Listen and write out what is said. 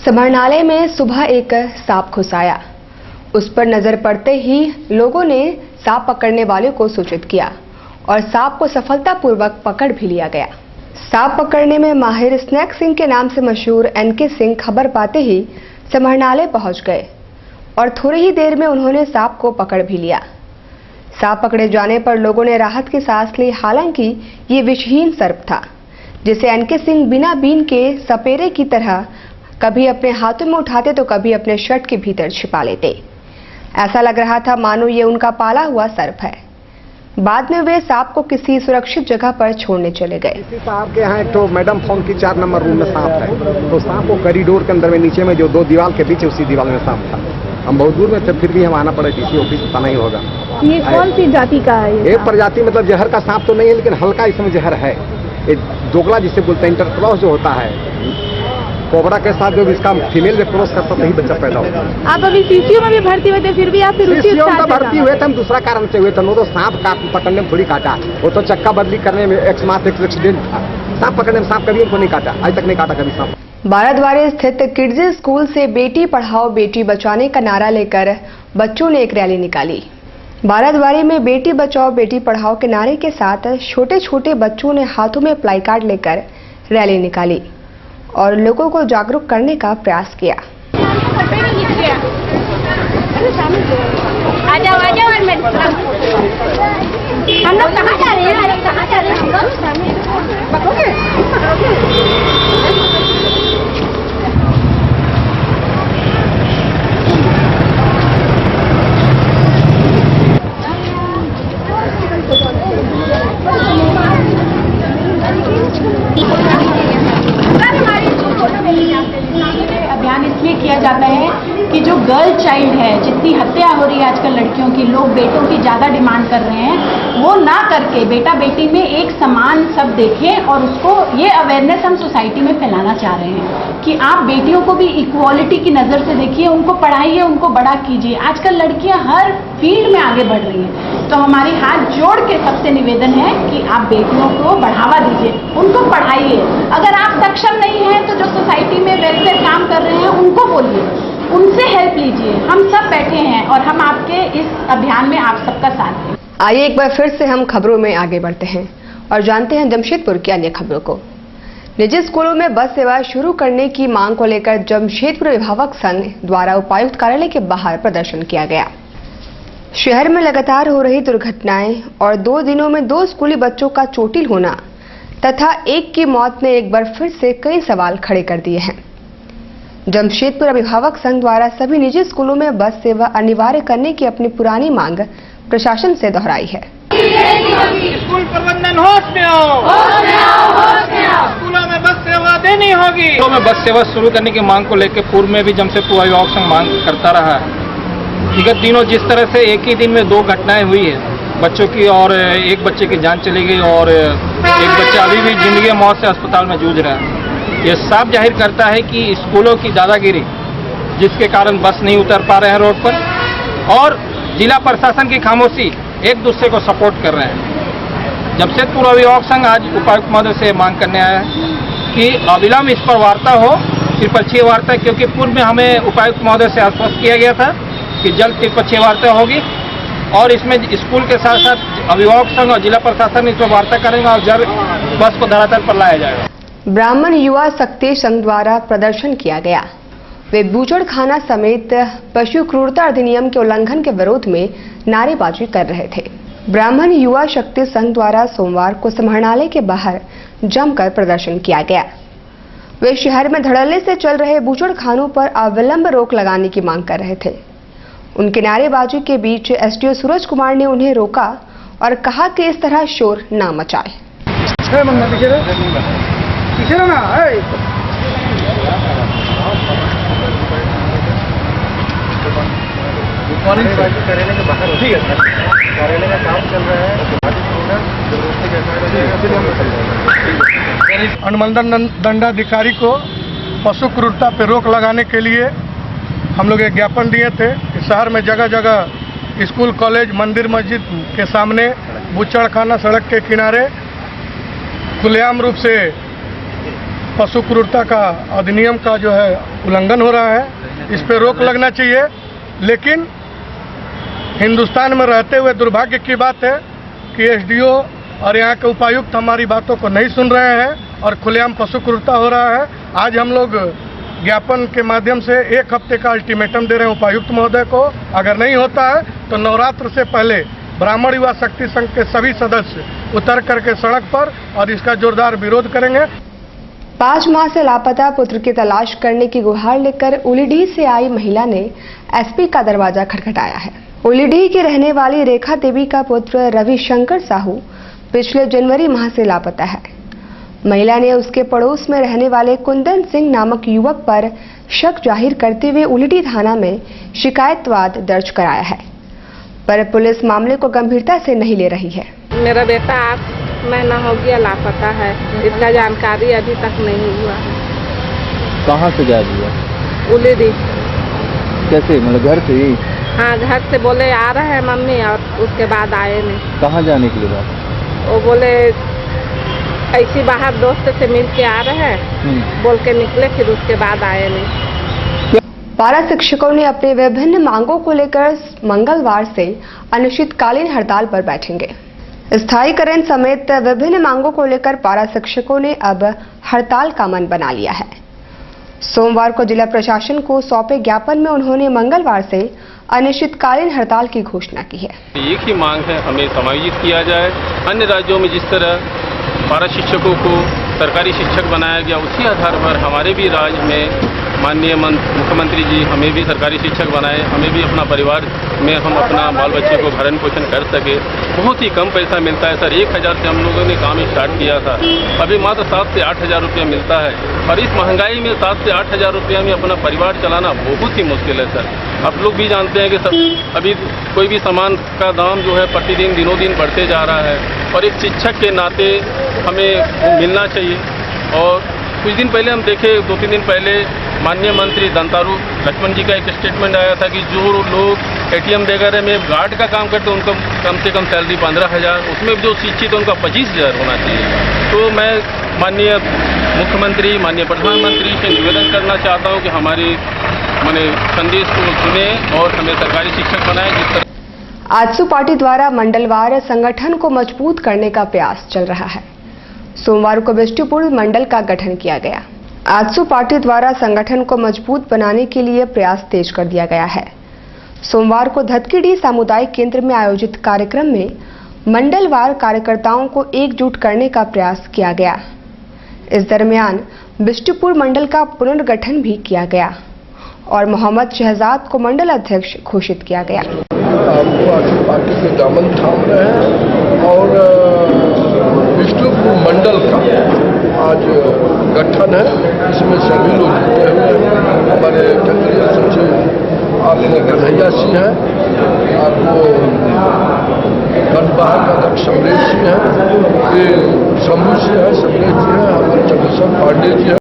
समाहरणालय में सुबह एक सांप घुस आया। उस पर नजर पड़ते ही लोगों ने सांप पकड़ने वाले को सूचित किया और सांप को सफलतापूर्वक पकड़ भी लिया गया। सांप पकड़ने में माहिर स्नैक सिंह के नाम से मशहूर एनके सिंह खबर पाते ही समाहरणालय पहुंच गए और थोड़ी ही देर में उन्होंने सांप को पकड़ भी लिया। सांप पकड़े जाने पर लोगों ने राहत की सांस ली। हालांकि ये विषहीन सर्प था जिसे एनके सिंह बिना बीन के सपेरे की तरह कभी अपने हाथों में उठाते तो कभी अपने शर्ट के भीतर छिपा लेते। ऐसा लग रहा था मानो ये उनका पाला हुआ सर्प है। बाद में वे सांप को किसी सुरक्षित जगह पर छोड़ने चले गए। इसी सांप के यहाँ तो मैडम फोन की 4 नंबर रूम में सांप है, तो सांप को कॉरिडोर के अंदर में नीचे में जो 2 दीवार के बीच उसी दीवार में सांप था। हम बहुत दूर में थे, फिर भी हम आना पड़ा डीसी ऑफिस, पता नहीं होगा। ये कौन सी जाति का है? एक प्रजाति मतलब जहर का सांप तो नहीं है, लेकिन हल्का इसमें जहर है। एक दोगला जिसे बोलते हैं, इंटरक्रॉस जो होता है कोबरा के साथ, जो इसका फीमेल में क्रॉस करता तभी बच्चा पैदा होता है। आप अभी सीसीयू में भी भर्ती हुए थे, फिर भी आप भर्ती हुए थे? हम दूसरा कारण से हुए थे। वो तो सांप पकड़ने में थोड़ी काटा, वो तो चक्का बदली करने में एक्सीडेंट था। सांप पकड़ने में सांप कभी हमको नहीं काटा, आज तक नहीं काटा कभी सांप। बाराद्वारी स्थित किड्स स्कूल से बेटी पढ़ाओ बेटी बचाने का नारा लेकर बच्चों ने एक रैली निकाली। बाराद्वारी में बेटी बचाओ बेटी पढ़ाओ के नारे के साथ छोटे छोटे बच्चों ने हाथों में प्लाई कार्ड लेकर रैली निकाली और लोगों को जागरूक करने का प्रयास किया। हम लोग कहाँ जा रहे हैं? कहाँ जा रहे हैं? अभियान इसलिए किया जाता है कि जो गर्ल चाइल्ड है, जितनी हत्या हो रही है आजकल लड़कियों की, लोग बेटों की ज़्यादा डिमांड कर रहे हैं, वो ना करके बेटा बेटी में एक समान सब देखें। और उसको ये अवेयरनेस हम सोसाइटी में फैलाना चाह रहे हैं कि आप बेटियों को भी इक्वालिटी की नज़र से देखिए, उनको पढ़ाइए, उनको बड़ा कीजिए। आजकल लड़कियां हर फील्ड में आगे बढ़ रही हैं, तो हमारी हाथ जोड़ के सबसे निवेदन है कि आप बेटियों को बढ़ावा दीजिए, उनको पढ़ाइए। अगर आप सक्षम नहीं हैं तो जो सोसाइटी में वेलफेयर काम कर रहे हैं उनको बोलिए, उनसे हेल्प लीजिए। हम सब बैठे हैं और हम आपके इस अभियान में आप सबका साथ दें। आइए एक बार फिर से हम खबरों में आगे बढ़ते हैं और जानते हैं जमशेदपुर की अन्य खबरों को। निजी स्कूलों में बस सेवा शुरू करने की मांग को लेकर जमशेदपुर अभिभावक संघ द्वारा उपायुक्त कार्यालय के बाहर प्रदर्शन किया गया। शहर में लगातार हो रही दुर्घटनाएं और 2 दिनों में 2 स्कूली बच्चों का चोटिल होना तथा एक की मौत ने एक बार फिर से कई सवाल खड़े कर दिए हैं। जमशेदपुर अभिभावक संघ द्वारा सभी निजी स्कूलों में बस सेवा अनिवार्य करने की अपनी पुरानी मांग प्रशासन से दोहराई है। स्कूल प्रबंधन होश में आओ, स्कूलों में बस सेवा देनी होगी। स्कूलों में बस सेवा शुरू करने की मांग को लेकर पूर्व में भी जमशेदपुर अभिभावक संघ मांग करता रहा है। विगत दिनों जिस तरह से एक ही दिन में 2 घटनाएं हुई है बच्चों की, और एक बच्चे की जान चली गई और एक बच्चा अभी भी जिंदगी मौत से अस्पताल में जूझ रहा है। ये साफ जाहिर करता है कि स्कूलों की दादागिरी, जिसके कारण बस नहीं उतर पा रहे हैं रोड पर, और जिला प्रशासन की खामोशी एक दूसरे को सपोर्ट कर रहे हैं। जमशेदपुर अभिभावक संघ आज उपायुक्त महोदय से मांग करने आया है कि अविलंब इस पर वार्ता हो, त्रिपक्षीय वार्ता, क्योंकि पूर्व में हमें उपायुक्त महोदय से आश्वस्त किया गया था कि जल्द त्रिपक्षीय वार्ता होगी और इसमें स्कूल के साथ साथ अभिभावक संघ और जिला प्रशासन इस पर वार्ता करेंगे और जल्द बस को धरातल पर लाया जाएगा। ब्राह्मण युवा शक्ति संघ द्वारा प्रदर्शन किया गया। वे बूचड़खाना समेत पशु क्रूरता अधिनियम के उल्लंघन के विरोध में नारेबाजी कर रहे थे। ब्राह्मण युवा शक्ति संघ द्वारा सोमवार को समाहरणालय के बाहर जमकर प्रदर्शन किया गया। वे शहर में धड़ल्ले से चल रहे बूचड़खानों पर अविलंब रोक लगाने की मांग कर रहे थे। उनके नारेबाजी के बीच एसडीओ सूरज कुमार ने उन्हें रोका और कहा कि इस तरह शोर न मचाए। अनुमंडल दंडाधिकारी को पशु क्रूरता पर रोक लगाने के लिए हम लोग एक ज्ञापन दिए थे। शहर में जगह जगह स्कूल, कॉलेज, मंदिर, मस्जिद के सामने, बूचड़खाना सड़क के किनारे खुलेआम रूप से पशु क्रूरता का अधिनियम का जो है उल्लंघन हो रहा है, इस पे रोक लगना चाहिए। लेकिन हिंदुस्तान में रहते हुए दुर्भाग्य की बात है कि एसडीओ और यहाँ के उपायुक्त हमारी बातों को नहीं सुन रहे हैं और खुलेआम पशु क्रूरता हो रहा है। आज हम लोग ज्ञापन के माध्यम से 1 हफ्ते का अल्टीमेटम दे रहे हैं उपायुक्त महोदय को। अगर नहीं होता है तो नवरात्र से पहले ब्राह्मण युवा शक्ति संघ के सभी सदस्य उतर करके सड़क पर और इसका जोरदार विरोध करेंगे। 5 माह से लापता पुत्र की तलाश करने की गुहार लेकर उलीडीह से आई महिला ने एसपी का दरवाजा खटखटाया है। उलीडीह की रहने वाली रेखा देवी का पुत्र रविशंकर साहू पिछले जनवरी माह से लापता है। महिला ने उसके पड़ोस में रहने वाले कुंदन सिंह नामक युवक पर शक जाहिर करते हुए उलीडीह थाना में शिकायतवाद दर्ज कराया है, पर पुलिस मामले को गंभीरता से नहीं ले रही है। मेरा बेटा 8 महीना हो गया लापता है, इसका जानकारी अभी तक नहीं हुआ। कहाँ से गायब हुआ? उलीडीह। कैसे, मतलब घर से ही? हाँ, घर से बोले आ रहे हैं मम्मी, और उसके बाद आए नहीं। कहाँ जाने के लिए बात? वो बोले ऐसी बाहर दोस्त से मिल के आ रहे हैं, बोल के निकले, फिर उसके बाद आए नहीं। पारा शिक्षकों ने अपनी विभिन्न मांगों को लेकर मंगलवार से अनिश्चितकालीन हड़ताल पर बैठेंगे। स्थायीकरण समेत विभिन्न मांगों को लेकर पारा शिक्षकों ने अब हड़ताल का मन बना लिया है। सोमवार को जिला प्रशासन को सौंपे ज्ञापन में उन्होंने मंगलवार से अनिश्चितकालीन हड़ताल की घोषणा की है। एक ही मांग है, हमें समायोजित किया जाए। अन्य राज्यों में जिस तरह पारा शिक्षकों को सरकारी शिक्षक बनाया गया, उसी आधार पर हमारे भी राज्य में माननीय मुख्यमंत्री जी हमें भी सरकारी शिक्षक बनाए, हमें भी अपना परिवार में हम अपना बाल बच्चे को भरण पोषण कर सके। बहुत ही कम पैसा मिलता है सर, 1000 से हम लोगों ने काम स्टार्ट किया था, अभी मात्र 7 से 8 हज़ार रुपया मिलता है। और इस महंगाई में 7 से 8 हज़ार रुपया में अपना परिवार चलाना बहुत ही मुश्किल है सर। आप लोग भी जानते हैं कि सब अभी कोई भी सामान का दाम जो है प्रतिदिन दिनों दिन बढ़ते जा रहा है, और एक शिक्षक के नाते हमें मिलना चाहिए। और कुछ दिन पहले हम देखे, 2-3 दिन पहले माननीय मंत्री दंतारू लक्ष्मण जी का एक स्टेटमेंट आया था कि जो लोग एटीएम वगैरह में गार्ड का काम करते हैं उनको कम से कम सैलरी 15,000, उसमें जो शिक्षित है उनका 25,000 होना चाहिए। तो मैं माननीय मुख्यमंत्री, माननीय प्रधानमंत्री से निवेदन करना चाहता हूं कि हमारे संदेश को सुने और हमें सरकारी शिक्षक बनाए। जिस तरह आजसू पार्टी द्वारा मंडलवार संगठन को मजबूत करने का प्रयास चल रहा है। सोमवार को बिष्टुपुर मंडल का गठन किया गया। आजसू पार्टी द्वारा संगठन को मजबूत बनाने के लिए प्रयास तेज कर दिया गया है। सोमवार को धतकीडीह सामुदायिक केंद्र में आयोजित कार्यक्रम में मंडलवार कार्यकर्ताओं को एकजुट करने का प्रयास किया गया। इस दरमियान बिष्टुपुर मंडल का पुनर्गठन भी किया गया और मोहम्मद शहजाद को मंडल अध्यक्ष घोषित किया गया। आजसू पार्टी के दामन थाम रहे हैं और बिष्टुपुर मंडल का आज गठन है, इसमें सभी लोग जुटे हुए हैं। हमारे केंद्रीय सचिव आपको कन्हैया सिंह हैं, आपको गणबाहर अध्यक्ष समरेश सिंह हैं, ये शंभू सिंह है, समरेश जी हैं, हमारे चंद्रशेखर पांडे जी हैं।